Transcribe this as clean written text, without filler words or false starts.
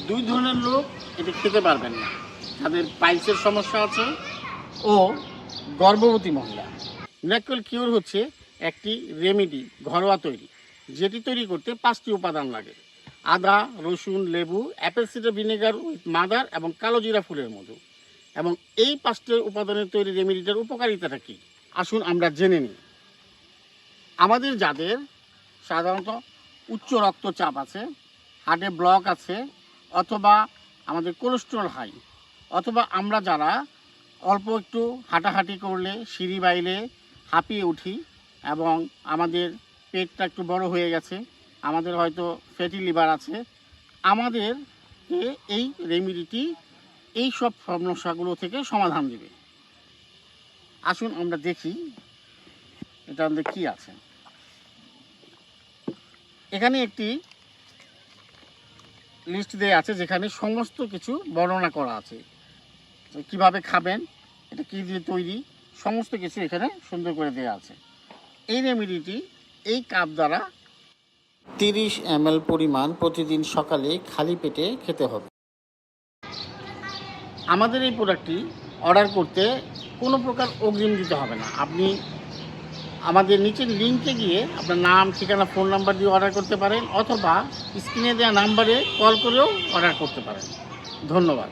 দুই ধরনের লোক এটা খেতে পারবেন না, যাদের পাইলসের সমস্যা আছে ও গর্ভবতী মহিলা। মিরাকল কিউর হচ্ছে একটি রেমেডি, ঘরোয়া তৈরি, যেটি তৈরি করতে 5টি উপাদান লাগে: আদা, রসুন, লেবু, Apple cider vinegar with mother এবং কালো জিরা ফুলের মধু। এবং এই 5টি উপাদানের তৈরি রেমেডিটার উপকারিতাটা কী, আসুন আমরা জেনে নিই। আমাদের যাদের সাধারণত উচ্চ রক্তচাপ আছে, হার্টে ব্লক আছে, অথবা আমাদের কোলেস্টেরল হাই, অথবা আমরা যারা অল্প একটু হাঁটাহাঁটি করলে সিঁড়ি বাইলে হাঁপিয়ে উঠি এবং আমাদের পেটটা একটু বড় হয়ে গেছে, আমাদের হয়তো ফ্যাটি লিভার আছে, আমাদেরকে এই রেমেডিটি এই সব সমস্যাগুলো থেকে সমাধান দেবে। আসুন আমরা দেখি এটা আমাদের কী আছে। এখানে একটি লিস্ট দেওয়া আছে যেখানে সমস্ত কিছু বর্ণনা করা আছে, কিভাবে খাবেন, এটা কী দিয়ে তৈরি, সমস্ত কিছু এখানে সুন্দর করে দেওয়া আছে। এই রেমেডিটি এই কাপ দ্বারা 30 ml পরিমাণ প্রতিদিন সকালে খালি পেটে খেতে হবে। আমাদের এই প্রোডাক্টটি অর্ডার করতে কোনো প্রকার অগ্রিম দিতে হবে না। আপনি আমাদের নিচের লিঙ্কে গিয়ে আপনার নাম, ঠিকানা, ফোন নাম্বার দিয়ে অর্ডার করতে পারেন, অথবা স্ক্রিনে দেওয়া নাম্বারে কল করেও অর্ডার করতে পারেন। ধন্যবাদ।